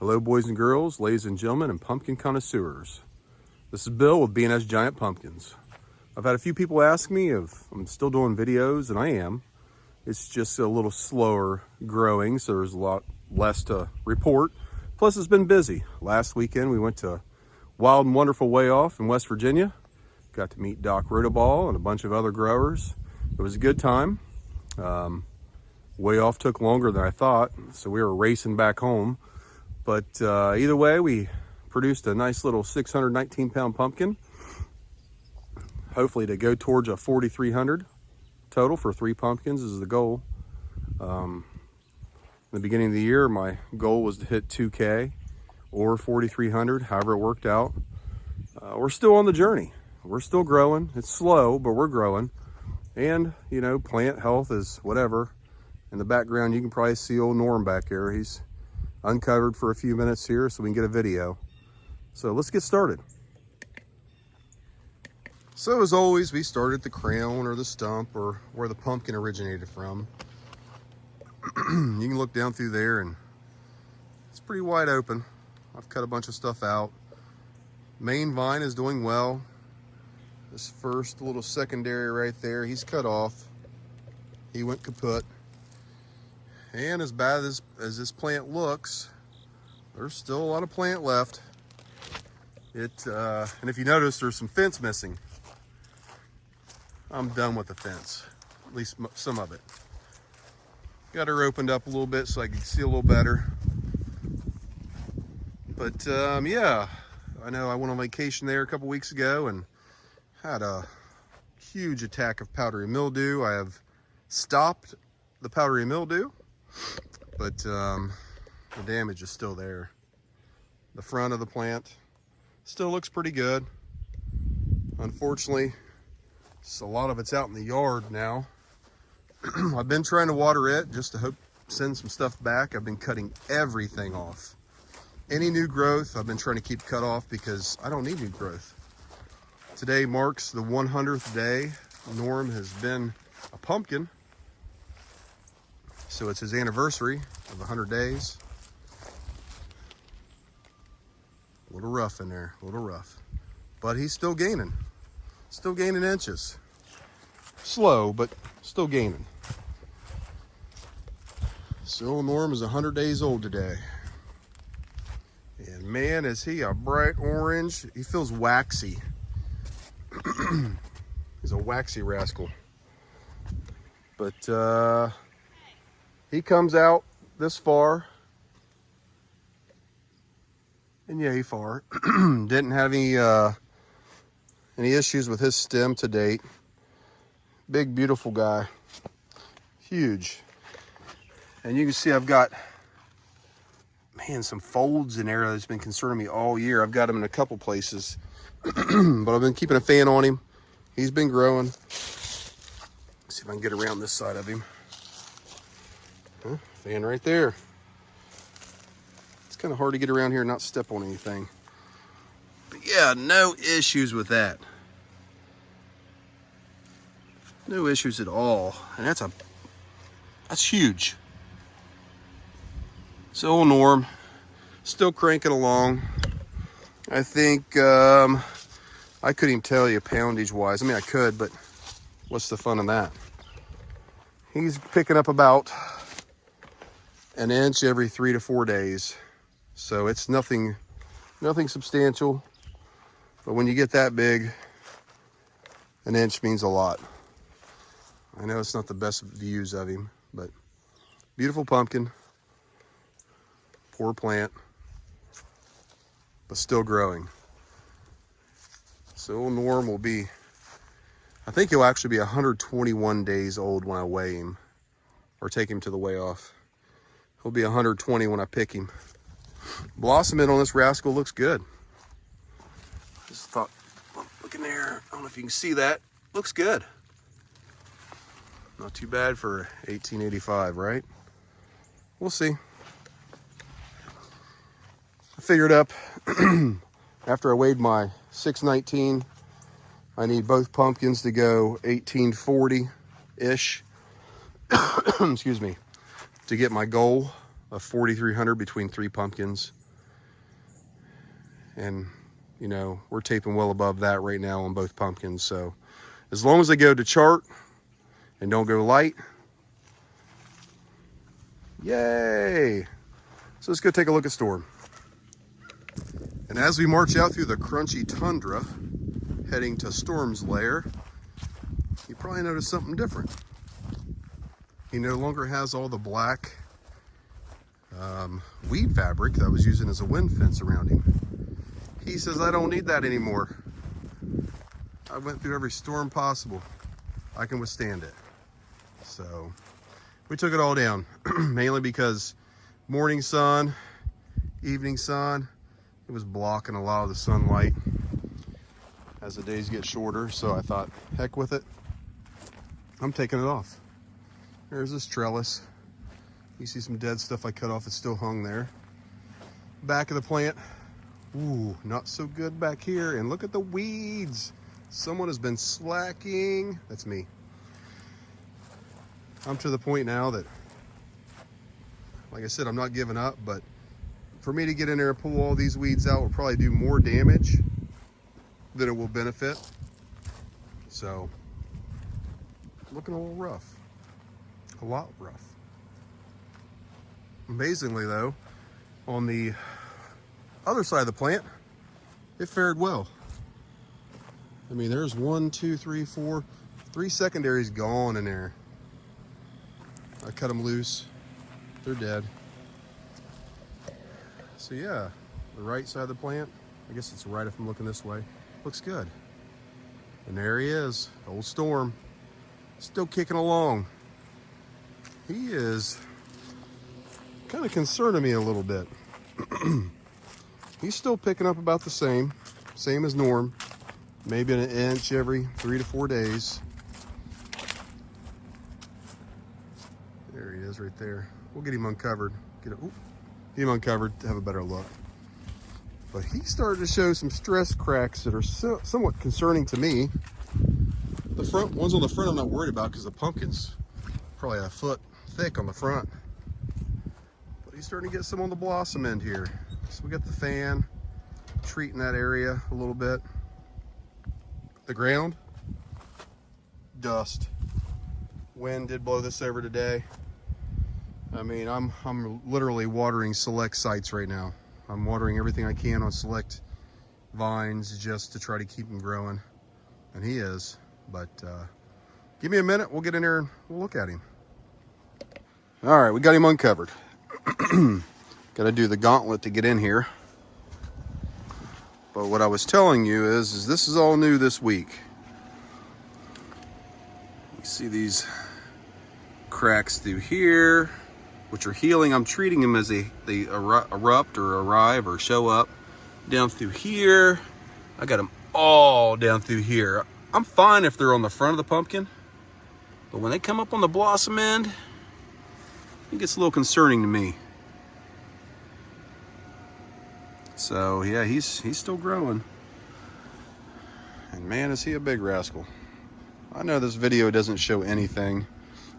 Hello boys and girls, ladies and gentlemen, and pumpkin connoisseurs. This is Bill with B&S Giant Pumpkins. I've had a few people ask me if I'm still doing videos, and I am. It's just a little slower growing, so there's a lot less to report. Plus it's been busy. Last weekend we went to Wild and Wonderful Way Off in West Virginia. Got to meet Doc Rotoball and a bunch of other growers. It was a good time. Way Off took longer than I thought, so we were racing back home. But either way, we produced a nice little 619 pound pumpkin. Hopefully to go towards a 4,300 total for 3 pumpkins is the goal. In the beginning of the year, my goal was to hit 2K or 4,300, however it worked out. We're still on the journey. We're still growing. It's slow, but we're growing. And, you know, plant health is whatever. In the background, you can probably see old Norm back there. He's uncovered for a few minutes here so we can get a video. So let's get started. So as always, we start at the crown or the stump or where the pumpkin originated from. You can look down through there and it's pretty wide open. I've cut a bunch of stuff out. Main vine is doing well. This first little secondary right there, he's cut off. He went kaput. And as bad as this plant looks, there's still a lot of plant left. And if you notice, there's some fence missing. I'm done with the fence, at least some of it. Got her opened up a little bit so I can see a little better. But yeah, I know I went on vacation there a couple weeks ago and had a huge attack of powdery mildew. I have stopped the powdery mildew, but the damage is still there. The front of the plant still looks pretty good. Unfortunately, a lot of it's out in the yard now. I've been trying to water it just to hope send some stuff back. I've been cutting everything off. Any new growth I've been trying to keep cut off because I don't need new growth. Today marks the 100th day Norm has been a pumpkin. So it's his anniversary of 100 days. A little rough in there, a little rough. But he's still gaining inches. Slow, but still gaining. So Norm is 100 days old today. And man, is he a bright orange. He feels waxy. He's a waxy rascal. But he comes out this far. And yay far. Didn't have any issues with his stem to date. Big, beautiful guy. Huge. And you can see I've got, man, some folds in there that's been concerning me all year. I've got him in a couple places. But I've been keeping a fan on him. He's been growing. Let's see if I can get around this side of him. Huh? Fan right there. It's kind of hard to get around here and not step on anything. But yeah, no issues with that. No issues at all. And that's huge. So old Norm, still cranking along. I think, I couldn't even tell you poundage wise. I mean, I could, but what's the fun in that? He's picking up about an inch every 3 to 4 days. So it's nothing substantial. But when you get that big, an inch means a lot. I know it's not the best views of him, but beautiful pumpkin. Poor plant, but still growing. So Norm will be, I think he'll actually be 121 days old when I weigh him or take him to the weigh off. He'll be 120 when I pick him. Blossoming on this rascal looks good. Just thought, look in there. I don't know if you can see that. Looks good. Not too bad for 1885, right? We'll see. I figured up after I weighed my 619, I need both pumpkins to go 1840-ish. Excuse me, to get my goal of 4,300 between 3 pumpkins. And, you know, we're taping well above that right now on both pumpkins. So as long as they go to chart and don't go light, yay. So let's go take a look at Storm. And as we march out through the crunchy tundra, heading to Storm's lair, you probably notice something different. He no longer has all the black weed fabric that I was using as a wind fence around him. He says, I don't need that anymore. I went through every storm possible. I can withstand it. So we took it all down, mainly because morning sun, evening sun, it was blocking a lot of the sunlight as the days get shorter. So I thought, heck with it. I'm taking it off. There's this trellis. You see some dead stuff I cut off. It's still hung there. Back of the plant. Ooh, not so good back here. And look at the weeds. Someone has been slacking. That's me. I'm to the point now that, like I said, I'm not giving up, but for me to get in there and pull all these weeds out will probably do more damage than it will benefit. So, looking a little rough. A lot rough. Amazingly though, on the other side of the plant, it fared well. I mean, there's 1, 2, 3, 4, 3 secondaries gone in there. I cut them loose. They're dead. So yeah, the right side of the plant, I guess it's right if I'm looking this way, looks good. And there he is, old Storm, still kicking along. He is kind of concerning me a little bit. He's still picking up about the same as Norm, maybe an inch every 3 to 4 days. There he is right there. We'll get him uncovered. Get him uncovered to have a better look. But he started to show some stress cracks that are somewhat concerning to me. The front ones on the front I'm not worried about because the pumpkin's probably a foot thick on the front. But he's starting to get some on the blossom end here. So we got the fan treating that area a little bit. The ground, dust. Wind did blow this over today. I mean, I'm literally watering select sites right now. I'm watering everything I can on select vines just to try to keep them growing. And he is, but give me a minute, we'll get in there and we'll look at him. All right, we got him uncovered. Got to do the gauntlet to get in here. But what I was telling you is this is all new this week. You see these cracks through here, which are healing. I'm treating them as they erupt or arrive or show up. Down through here, I got them all down through here. I'm fine if they're on the front of the pumpkin, but when they come up on the blossom end, it gets a little concerning to me. So yeah, he's still growing. And man, is he a big rascal. I know this video doesn't show anything.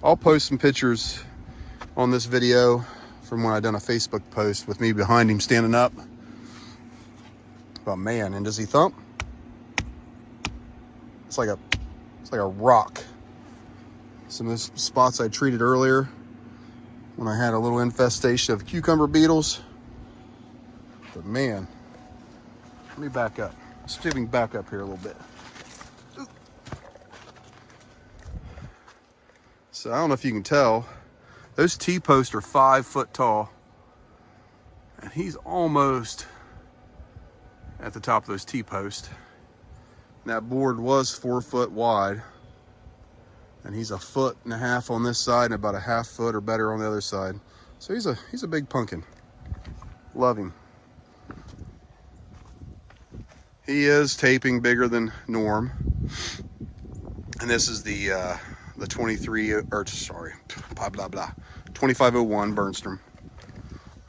I'll post some pictures on this video from when I done a Facebook post with me behind him standing up. But man, and does he thump? It's like a rock. Some of the spots I treated earlier when I had a little infestation of cucumber beetles. But man, let me back up. Let's see if we can back up here a little bit. So I don't know if you can tell, those T-posts are 5 foot tall. And he's almost at the top of those T-posts. That board was 4 foot wide. And he's 1.5 foot on this side and about 1/2 foot or better on the other side. So he's a big pumpkin. Love him. He is taping bigger than Norm. And this is the 2501 Bernstrom.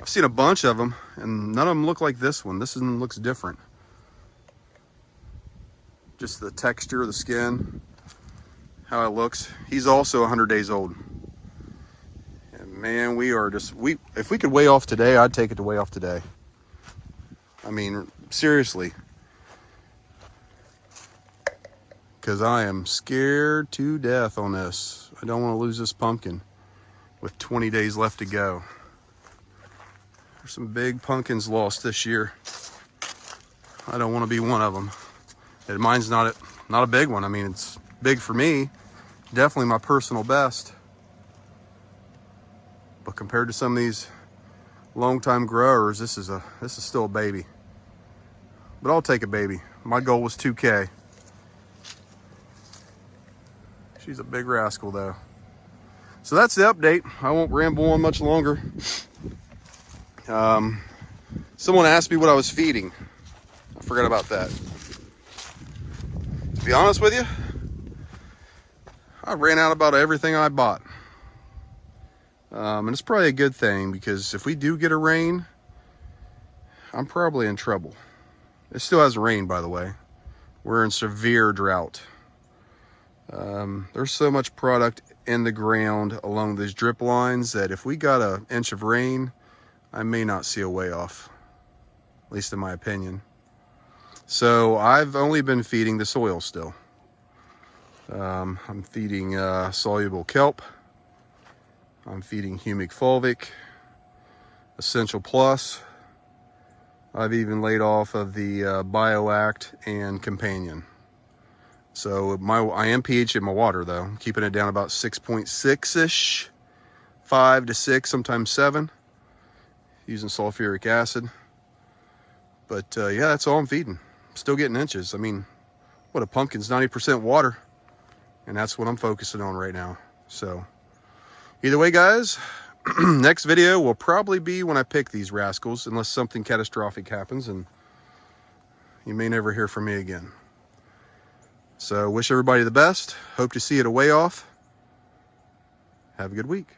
I've seen a bunch of them and none of them look like this one. This one looks different. Just the texture of the skin, how it looks. He's also 100 days old. And man, we are just, if we could weigh off today, I'd take it to weigh off today. I mean, seriously. Because I am scared to death on this. I don't want to lose this pumpkin with 20 days left to go. There's some big pumpkins lost this year. I don't want to be one of them. And mine's not a big one. I mean, it's big for me. Definitely my personal best. But compared to some of these long-time growers, this is still a baby. But I'll take a baby. My goal was 2K. She's a big rascal though. So that's the update. I won't ramble on much longer. Someone asked me what I was feeding. I forgot about that. To be honest with you, I ran out about everything I bought. And it's probably a good thing, because if we do get a rain, I'm probably in trouble. It still hasn't rained, by the way. We're in severe drought. There's so much product in the ground along these drip lines that if we got an inch of rain, I may not see a way off, at least in my opinion. So I've only been feeding the soil still. I'm feeding soluble kelp. I'm feeding humic fulvic, Essential Plus. I've even laid off of the BioAct and Companion. So I am pHing my water though. I'm keeping it down about 6.6-ish, 5 to 6, sometimes 7, using sulfuric acid. But yeah, that's all I'm feeding. Still getting inches. I mean, what, a pumpkin's 90% water, and that's what I'm focusing on right now. So either way, guys, next video will probably be when I pick these rascals, unless something catastrophic happens and you may never hear from me again. So wish everybody the best. Hope to see it a way off. Have a good week.